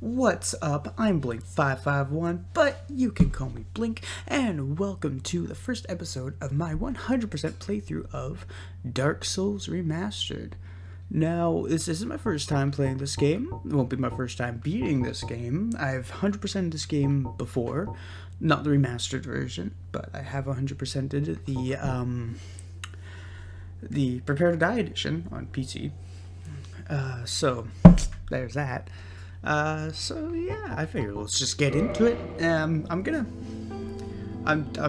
What's up? I'm Blink551, but you can call me Blink, and welcome to the first episode of my 100% playthrough of Dark Souls Remastered. Now, this isn't my first time playing this game. It won't be my first time beating this game. I've 100%ed this game before. Not the remastered version, but I have 100%ed the Prepare to Die edition on PC. So, there's that. So yeah, I figured let's just get into it. I'm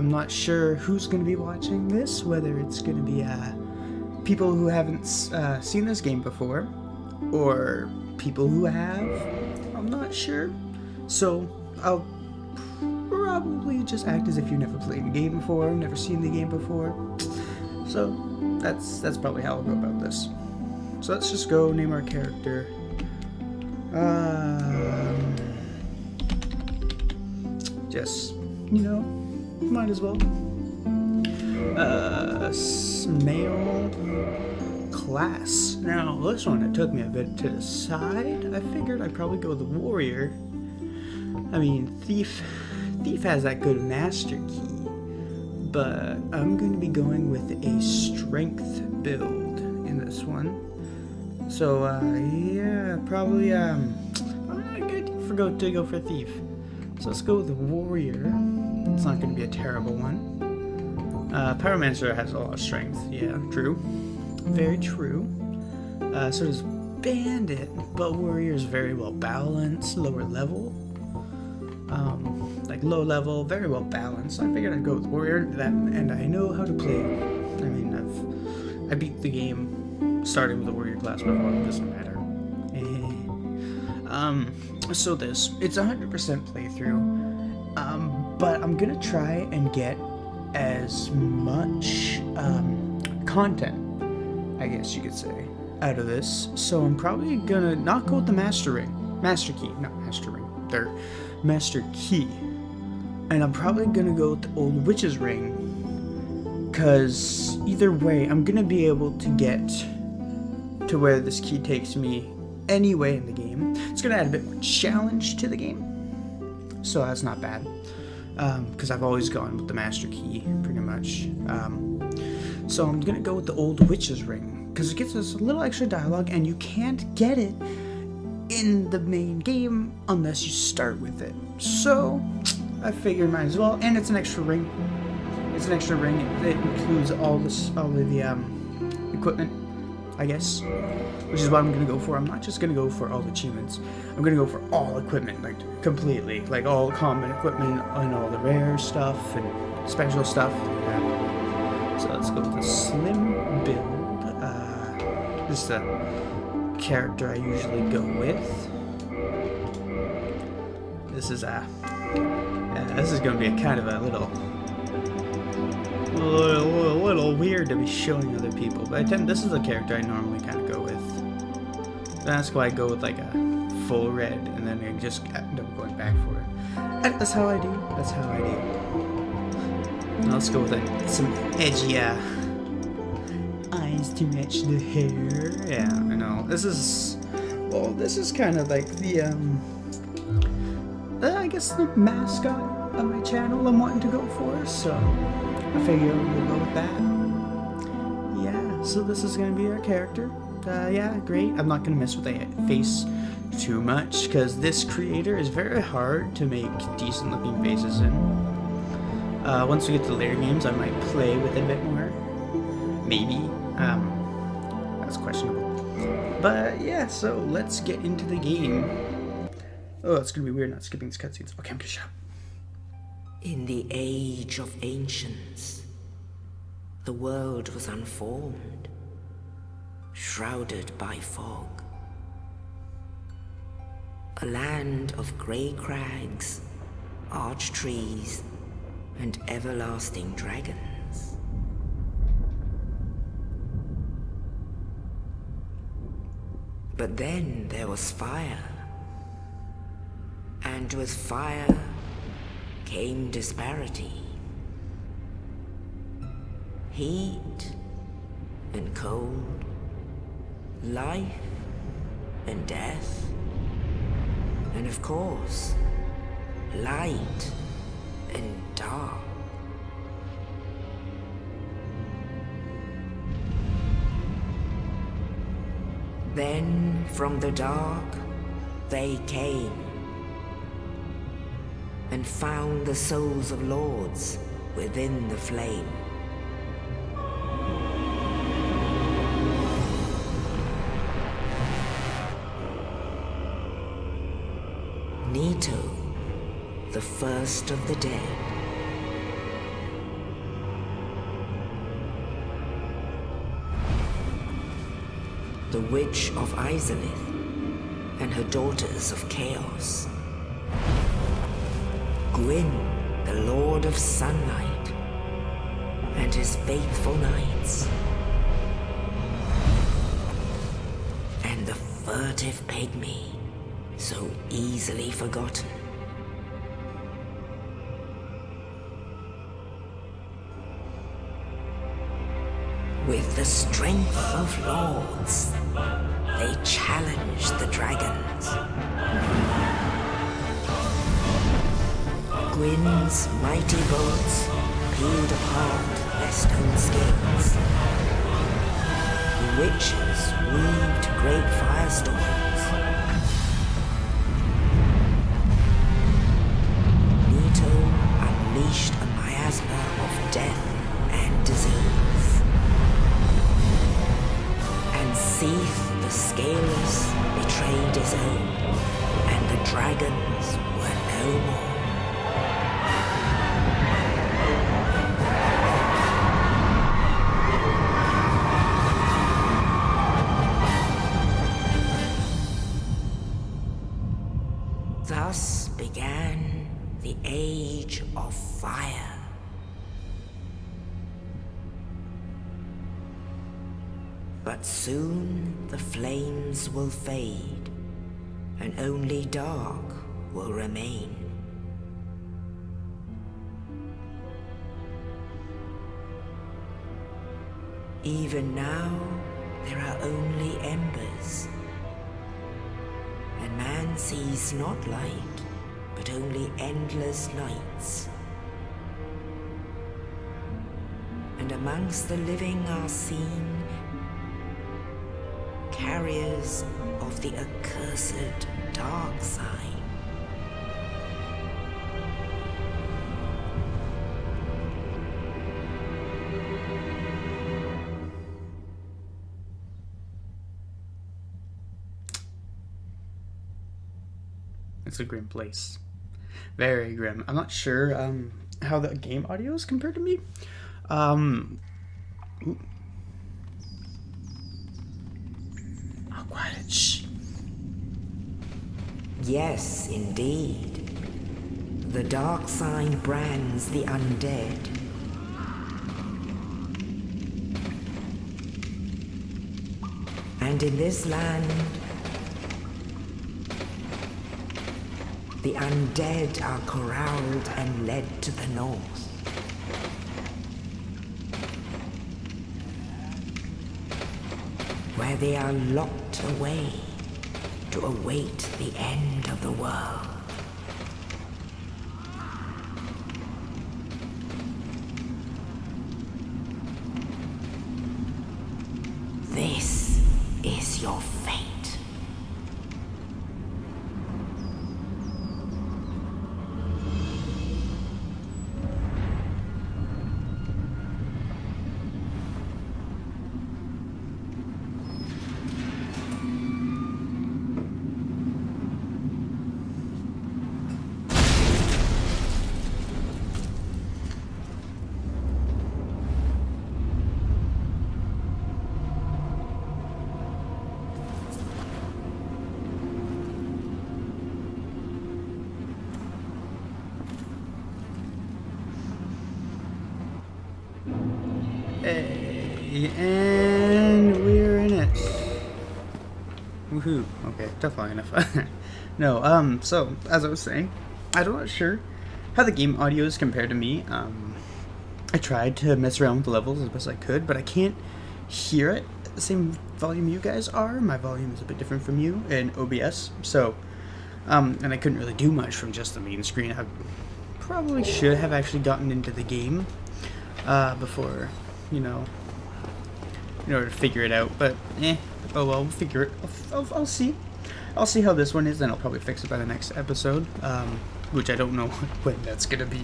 not sure who's gonna be watching this, whether it's gonna be people who haven't seen this game before, or people who have. I'm not sure. So I'll probably just act as if you've never played the game before, never seen the game before. So that's probably how I'll go about this. So let's just go name our character. Just, might as well. Male class. Now, this one, it took me a bit to decide. I figured I'd probably go with the warrior. I mean, thief has that good master key, but I'm going to be going with a strength build in this one. So, yeah, probably, I'm going to go for thief. So let's go with the warrior. It's not going to be a terrible one. Pyromancer has a lot of strength. Yeah, true. Very true. So does bandit, but warrior is very well balanced, lower level. Like low level, very well balanced. I figured I'd go with warrior, and I know how to play. I mean, I beat the game starting with the warrior class before. It doesn't matter. So it's 100% playthrough, but I'm gonna try and get as much content, I guess you could say, out of this. So I'm probably gonna not go with the master key, and I'm probably gonna go with the old witch's ring, because either way I'm gonna be able to get to where this key takes me anyway in the game. It's gonna add a bit more challenge to the game, so that's not bad, because I've always gone with the master key pretty much. So I'm gonna go with the old witch's ring, because it gives us a little extra dialogue, and you can't get it in the main game unless you start with it. So I figured might as well, and it's an extra ring. It includes all of the equipment, I guess, which is what I'm gonna go for. I'm not just gonna go for all the achievements. I'm gonna go for all equipment, like completely, like all common equipment and all the rare stuff and special stuff. Yeah. So let's go with the slim build. This is the character I usually go with. This is gonna be a kind of a little weird to be showing other people, but this is the character I normally kind of go with. That's why I go with like a full red, and then I just end up going back for it. And that's how I do. Now let's go with some edgy eyes to match the hair. Yeah, I know. This is kind of like the I guess the mascot of my channel I'm wanting to go for, so I figure we'll go with that. Yeah, so this is going to be our character. Yeah, great. I'm not going to mess with the face too much, because this creator is very hard to make decent looking faces in. Once we get to later games, I might play with it a bit more. Maybe. That's questionable. But yeah, so let's get into the game. Oh, it's going to be weird not skipping these cutscenes. Okay, I'm going to shut up. In the age of ancients, the world was unformed, shrouded by fog. A land of grey crags, arch trees, and everlasting dragons. But then there was fire, and with fire came disparity. Heat and cold, life and death, And of course, light and dark. Then from the dark they came and found the souls of lords within the flame. Nito, the first of the dead. The Witch of Izalith and her daughters of Chaos. Gwyn, the Lord of Sunlight, and his faithful knights. And the furtive pygmy, so easily forgotten. With the strength of lords, they challenged the dragons. Gwyn's mighty bolts peeled apart their stone scales. The witches weaved great firestorms. Nito unleashed a miasma of death and disease. And Seath the Scaleless betrayed his own, and the dragons were no more. Thus began the Age of Fire. But soon the flames will fade, and only dark will remain. Even now, there are only embers. And man sees not light, but only endless nights. And amongst the living are seen carriers of the accursed dark sign. It's a grim place. Very grim. I'm not sure how the game audio is compared to me. Ooh. Oh, quiet. Shh. Yes, indeed. The dark sign brands the undead. And in this land, the undead are corralled and led to the north. Where they are locked away to await the end of the world. This is your fate. Hey, and we're in it. Woohoo. Okay, tough long enough. No, so, as I was saying, I'm not sure how the game audio is compared to me. I tried to mess around with the levels as best I could, but I can't hear it at the same volume you guys are. My volume is a bit different from you in OBS, so And I couldn't really do much from just the main screen. I probably should have actually gotten into the game before, you know, in order to figure it out. But oh well, we'll figure it. I'll see. I'll see how this one is, and I'll probably fix it by the next episode. Which I don't know when that's gonna be.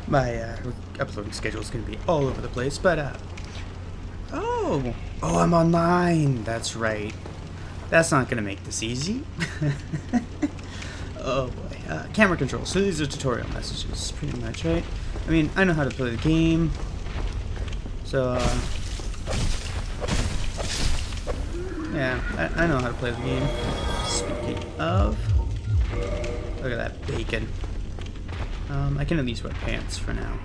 My uploading schedule is gonna be all over the place. But oh, I'm online. That's right. That's not gonna make this easy. Oh boy. Camera controls. So these are tutorial messages, pretty much, right? I mean, I know how to play the game. So, yeah, I know how to play the game. Speaking of, look at that bacon. I can at least wear pants for now.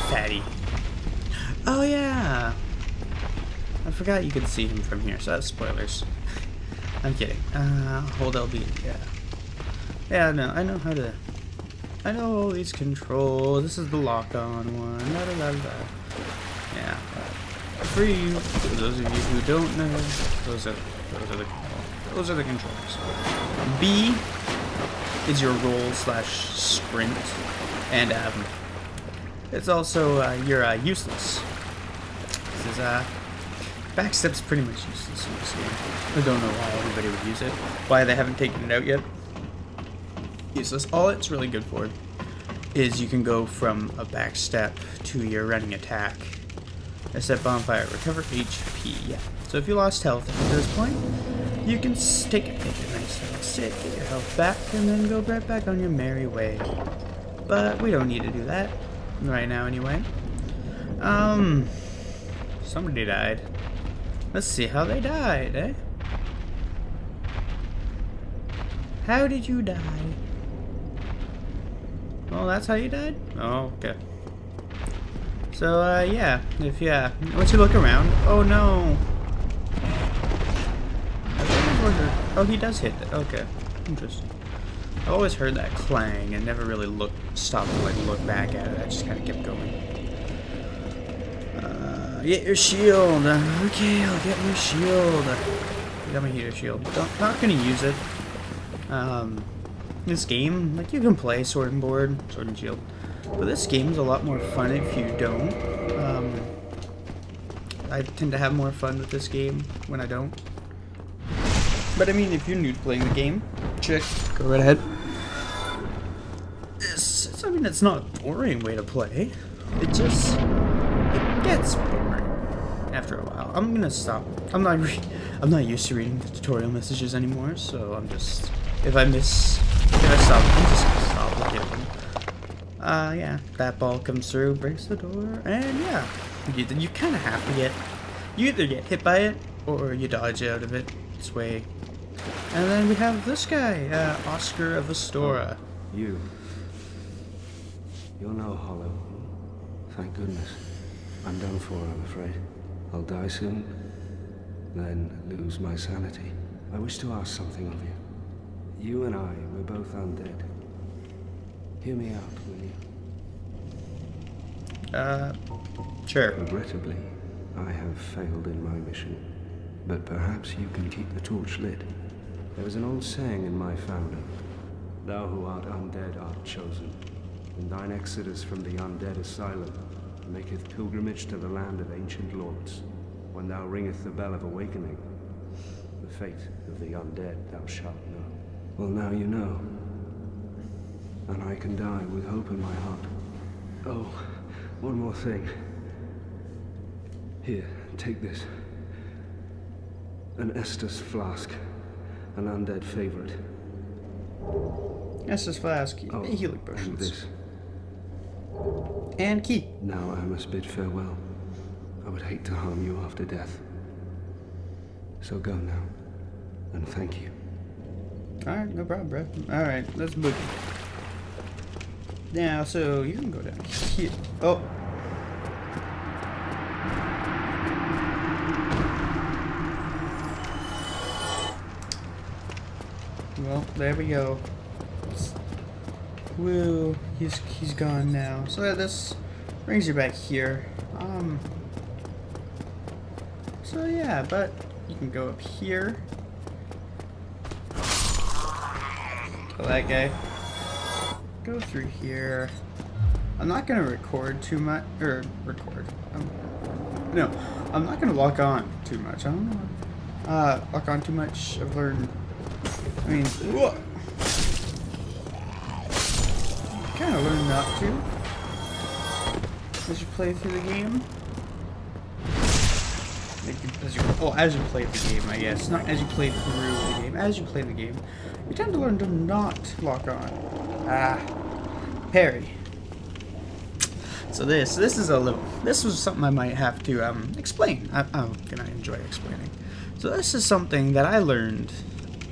Fatty. Oh yeah! I forgot you could see him from here, so that's spoilers. I'm kidding. Hold LB, yeah. Yeah, no, I know how to... I know all these controls. This is the lock-on one. Da, da, da, da. Yeah. For you, for those of you who don't know, those are the controls. B is your roll / sprint, and it's also your useless. This is backstep's pretty much useless in this game. I don't know why anybody would use it. Why they haven't taken it out yet. Useless. All it's really good for is you can go from a backstep to your running attack. A set bonfire, recover HP. Yeah. So if you lost health at this point, you can take a nice little sit, get your health back, and then go right back on your merry way. But we don't need to do that right now anyway. Somebody died. Let's see how they died, eh? How did you die? Well, that's how you died? Oh, okay. So, yeah. Once you look around... Oh, no! Oh, he does hit it. Okay. Interesting. I've always heard that clang and never really stopped to, look back at it. I just kind of kept going. Get your shield. Okay, I'll get my shield. I got my heater shield. Not gonna use it. This game, you can play Sword and Shield, but this game is a lot more fun if you don't. I tend to have more fun with this game when I don't. But I mean, if you're new to playing the game, go right ahead. It's not a boring way to play. It gets boring after a while. I'm gonna stop. I'm not used to reading the tutorial messages anymore, so I'm just... If I stop, I'm just gonna stop looking at them. Yeah, that ball comes through, breaks the door, and yeah, you kind of have to you either get hit by it, or you dodge out of its way. And then we have this guy, Oscar of Astora. You're no hollow. Thank goodness. I'm done for, I'm afraid. I'll die soon, then lose my sanity. I wish to ask something of you. You and I, we're both undead. Hear me out, will you? Sure. Regrettably, I have failed in my mission. But perhaps you can keep the torch lit. There was an old saying in my family. Thou who art undead art chosen. And thine exodus from the undead asylum maketh pilgrimage to the land of ancient lords. When thou ringeth the bell of awakening, the fate of the undead thou shalt know. Well, now you know. And I can die with hope in my heart. Oh, one more thing. Here, take this. An Estus flask. An undead favorite. Estus flask. Oh, healing potions. and this. And key. Now I must bid farewell. I would hate to harm you after death. So go now. And thank you. Alright, no problem, bro. Alright, let's book it. Now, so you can go down here. Oh. Well, there we go. Woo, he's gone now. So this brings you back here. So yeah, but you can go up here. Kill that guy. Go through here. I'm not gonna record too much, or record. No, I'm not gonna walk on too much. I don't know. Walk on too much. I've learned. I mean, kind of learned not to as you play through the game. As you play the game, I guess. Not as you play through the game. As you play the game, you tend to learn to not lock on. Parry. So this is a little. This was something I might have to explain. I'm gonna enjoy explaining. So this is something that I learned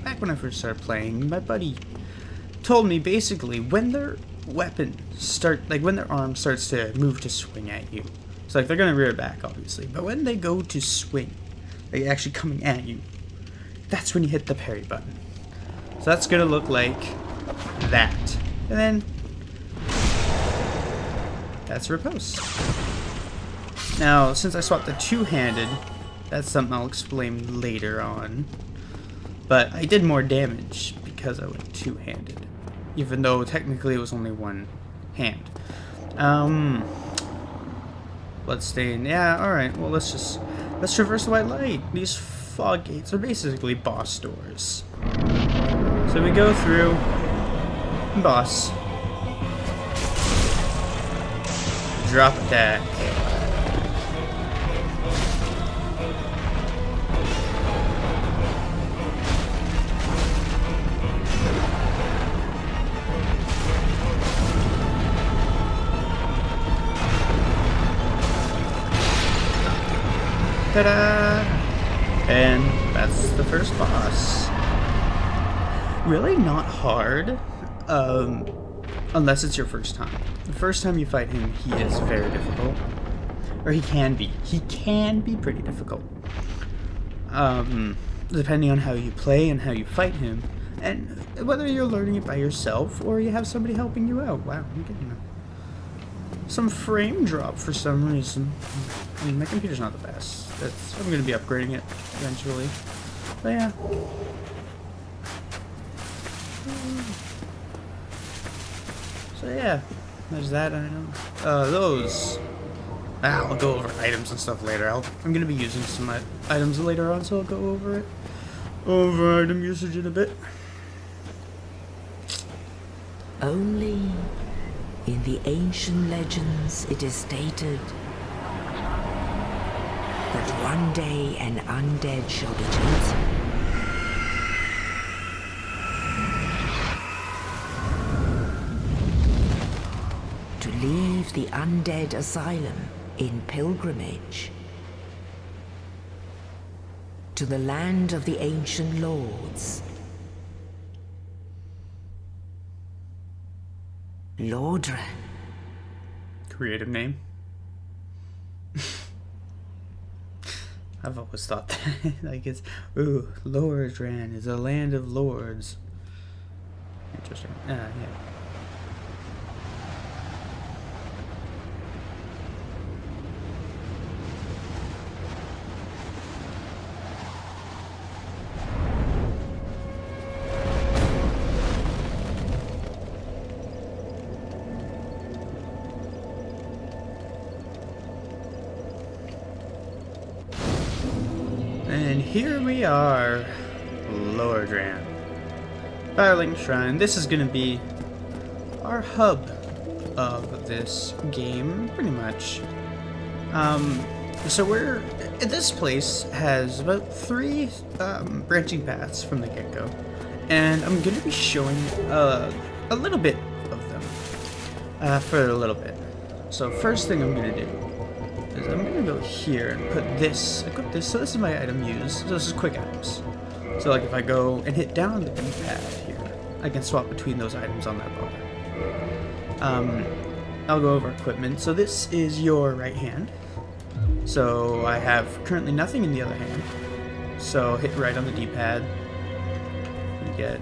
back when I first started playing. My buddy told me basically when their weapon when their arm starts to move to swing at you. So like they're gonna rear back obviously, but when they go to swing, like actually coming at you, that's when you hit the parry button. So that's gonna look like that, and then that's riposte. Now since I swapped the two-handed, that's something I'll explain later on. But I did more damage because I went two-handed, even though technically it was only one hand. Let's stay in. Yeah, alright. Well, let's traverse the white light. These fog gates are basically boss doors. So we go through. Boss. Drop attack. Ta-da! And that's the first boss. Really not hard, unless it's your first time. The first time you fight him, he is very difficult. Or he can be. He can be pretty difficult. Depending on how you play and how you fight him. And whether you're learning it by yourself or you have somebody helping you out. Wow, I'm getting some frame drop for some reason. I mean, my computer's not the best. I'm going to be upgrading it eventually. But yeah. So yeah, there's that item. Those. I'll go over items and stuff later. I'm going to be using some items later on, so I'll go over it. Over item usage in a bit. Only in the ancient legends it is stated that one day an undead shall be chosen. To leave the undead asylum in pilgrimage to the land of the ancient lords. Lordran. Creative name. I've always thought that, like it's, ooh, Lordran is a land of lords. Interesting. Yeah. And here we are, Lordran. Firelink Shrine. This is going to be our hub of this game, pretty much. So this place has about 3 branching paths from the get-go, and I'm going to be showing a little bit of them for a little bit. So first thing I'm going to do is I'm going to go here and equip this. So this is my item use. So this is quick items. So like if I go and hit down the D-pad here, I can swap between those items on that bar. I'll go over equipment. So this is your right hand. So I have currently nothing in the other hand. So hit right on the D-pad. You get,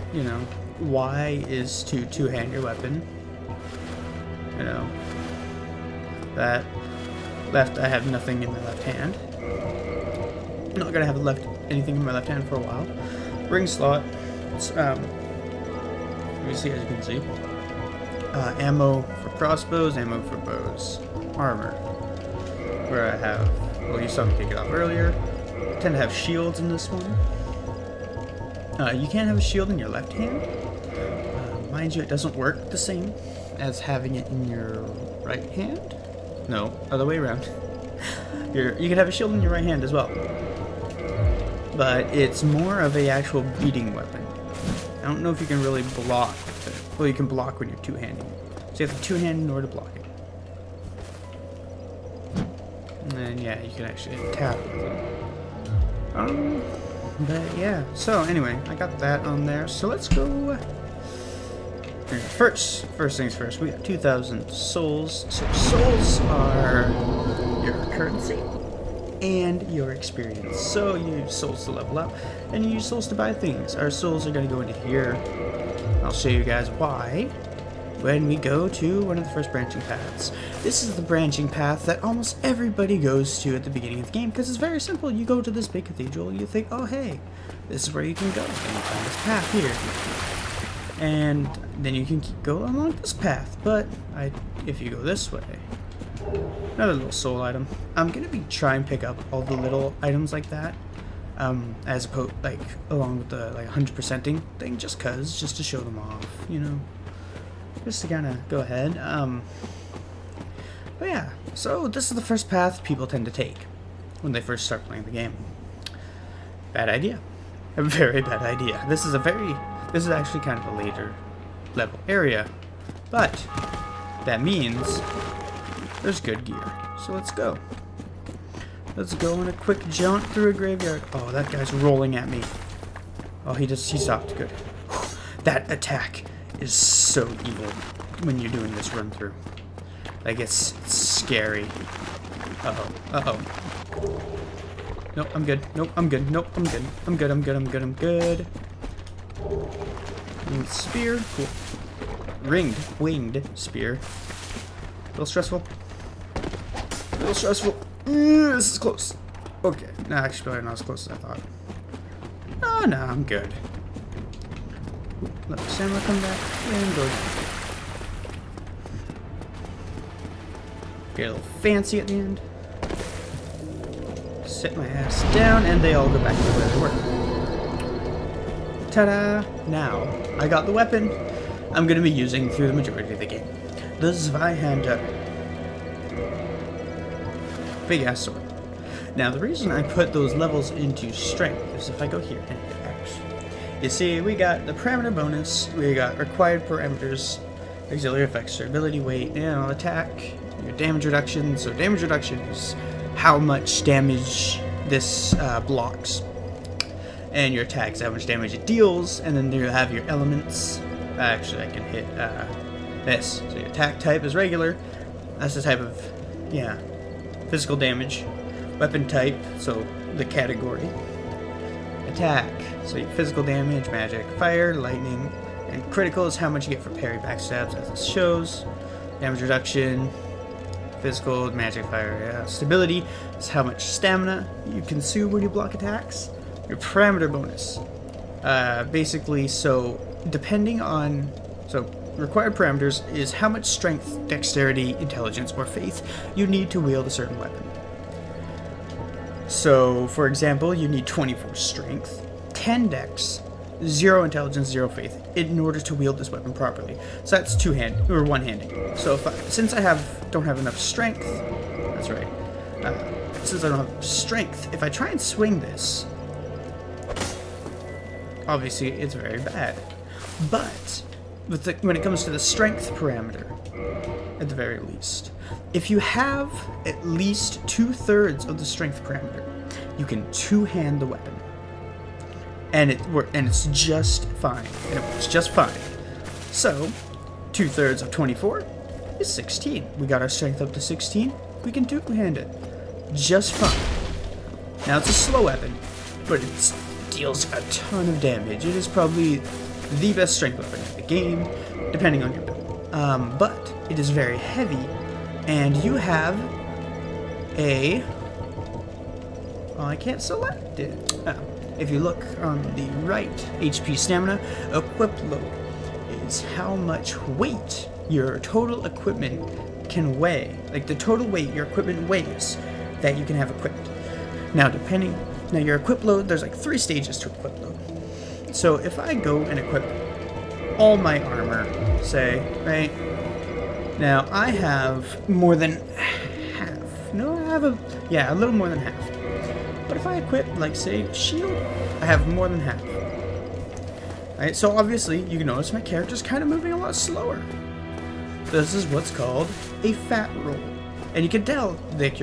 Y is to two-hand your weapon. That. Left, I have nothing in my left hand. I'm not gonna have anything in my left hand for a while. Ring slot. It's, let me see, as you can see. Ammo for crossbows, ammo for bows. Armor. Where I have, well, you saw me take it off earlier. I tend to have shields in this one. You can't have a shield in your left hand. Mind you, it doesn't work the same as having it in your right hand. No, other way around. You can have a shield in your right hand as well. But it's more of a actual beating weapon. I don't know if you can really block with it. Well, you can block when you're two-handing it. So you have to two-hand in order to block it. And then, yeah, you can actually tap with it. But yeah, so anyway, I got that on there. So let's go. First things first, we got 2,000 souls. So souls are your currency and your experience. So you use souls to level up, and you use souls to buy things. Our souls are going to go into here. I'll show you guys why when we go to one of the first branching paths. This is the branching path that almost everybody goes to at the beginning of the game, because it's very simple. You go to this big cathedral, you think, oh hey, this is where you can go, and you find this path here. And then you can go along this path, but if you go this way, another little soul item. I'm gonna be trying and pick up all the little items like that, as opposed along with the 100%ing thing, just to show them off, you know, just to kind of go ahead. But yeah, so this is the first path people tend to take when they first start playing the game. Bad idea, a very bad idea. This is actually kind of a later level area, but that means there's good gear. So let's go. Let's go on a quick jaunt through a graveyard. Oh, that guy's rolling at me. Oh, he stopped. Good. That attack is so evil when you're doing this run through. Like, it's scary. Uh-oh. Nope, I'm good. Nope, I'm good. Nope, I'm good. I'm good. And spear. Cool. Winged spear. A little stressful. This is close. Okay. No, actually, probably not as close as I thought. Oh, no, I'm good. Let the stamina come back and go down. Get a little fancy at the end. Sit my ass down, and they all go back to where they were. Ta-da! Now, I got the weapon I'm going to be using through the majority of the game. The Zweihander. Big ass sword. Now, the reason I put those levels into strength is if I go here and hit X. You see, we got the parameter bonus, we got required parameters, auxiliary effects, durability, weight, attack, your damage reduction. So damage reduction is how much damage this blocks. And your attack is how much damage it deals, and then you have your elements. Actually, I can hit this. So your attack type is regular. That's the type of, physical damage. Weapon type, so the category. Attack, so your physical damage, magic, fire, lightning, and critical is how much you get for parry, backstabs, as it shows. Damage reduction, physical, magic, fire, Stability is how much stamina you consume when you block attacks. Your parameter bonus, basically, so depending on, required parameters is how much strength, dexterity, intelligence, or faith you need to wield a certain weapon. So, for example, you need 24 strength, 10 dex, 0 intelligence, 0 faith in order to wield this weapon properly. So that's one-handing. So since I don't have enough strength, that's right. Since I don't have strength, if I try and swing this, obviously it's very bad. But when it comes to the strength parameter, at the very least, if you have at least 2/3 of the strength parameter, you can two-hand the weapon, and it's just fine. And it works just fine. So 2/3 of 24 is 16. We got our strength up to 16. We can two-hand it just fine. Now it's a slow weapon, but it deals a ton of damage. It is probably the best strength weapon in the game, depending on your build. But it is very heavy, and you have a Well, I can't select it. If you look on the right, HP stamina, equip load is how much weight your total equipment can weigh. Like the total weight your equipment weighs that you can have equipped. Now your equip load, there's like 3 stages to equip load. So if I go and equip all my armor, say, right, now I have more than half. No, I have a little more than half. But if I equip, like, say, shield, I have more than half. Right, so obviously, you can notice my character's kind of moving a lot slower. This is what's called a fat roll. And you can tell, like,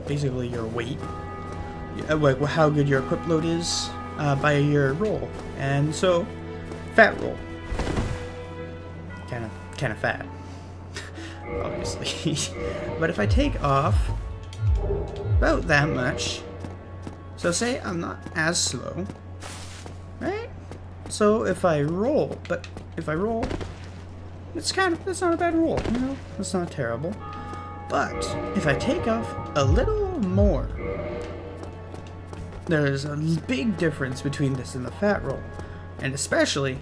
basically your weight, like how good your equip load is by your roll. And so, fat roll. Kind of fat. Obviously. But if I take off about that much, so say I'm not as slow, right? So if I roll, it's not a bad roll, you know? It's not terrible. But if I take off a little more, there's a big difference between this and the fat roll, and especially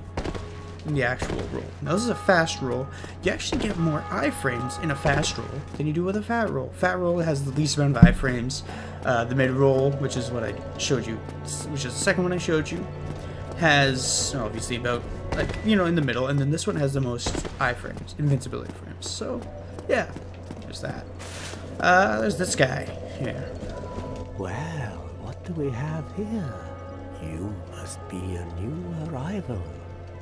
in the actual roll. Now this is a fast roll. You actually get more iframes in a fast roll than you do with a fat roll. Fat roll has the least amount of iframes. The mid roll, which is what I showed you, which is the second one I showed you, has obviously about, like, you know, in the middle, and then this one has the most iframes, invincibility frames. So yeah, there's that. There's this guy here. Well, what do we have here? You must be a new arrival.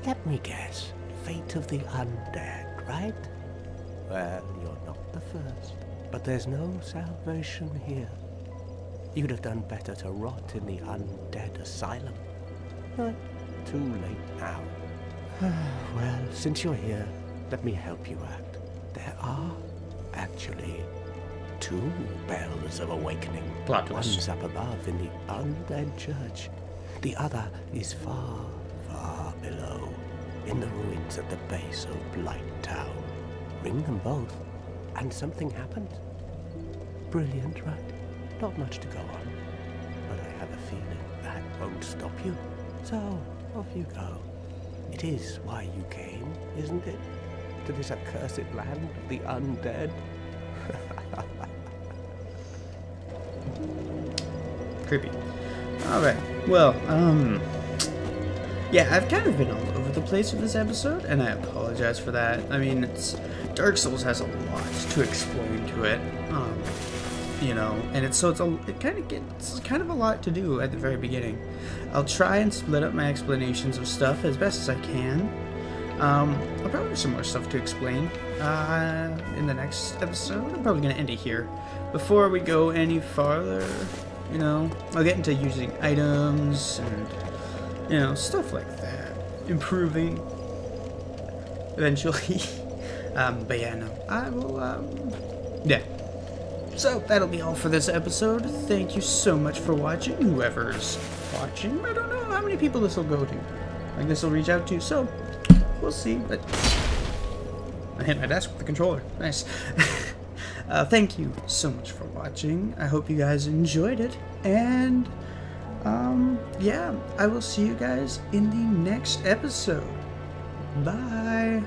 Let me guess, fate of the undead, right? Well, you're not the first, but there's no salvation here. You'd have done better to rot in the undead asylum. But too late now. Well, since you're here, let me help you out. There are actually 2 bells of awakening. Plot twist. One's up above in the undead church. The other is far, far below, in the ruins at the base of Blight Town. Ring them both, and something happens. Brilliant, right? Not much to go on, but I have a feeling that won't stop you. So, off you go. It is why you came, isn't it? To this accursed land of the undead? Creepy. Alright, well, yeah, I've kind of been all over the place with this episode, and I apologize for that. I mean, Dark Souls has a lot to explain to it, you know, and it kind of a lot to do at the very beginning. I'll try and split up my explanations of stuff as best as I can. I'll probably have some more stuff to explain in the next episode. I'm probably going to end it here. Before we go any farther, you know, I'll get into using items and, you know, stuff like that. Improving eventually. But yeah, no, I will, yeah. So that'll be all for this episode. Thank you so much for watching, whoever's watching. I don't know how many people this will go to. Like, this will reach out to, so we'll see. But I hit my desk with the controller. Nice. Thank you so much for watching. I hope you guys enjoyed it. And, yeah, I will see you guys in the next episode. Bye.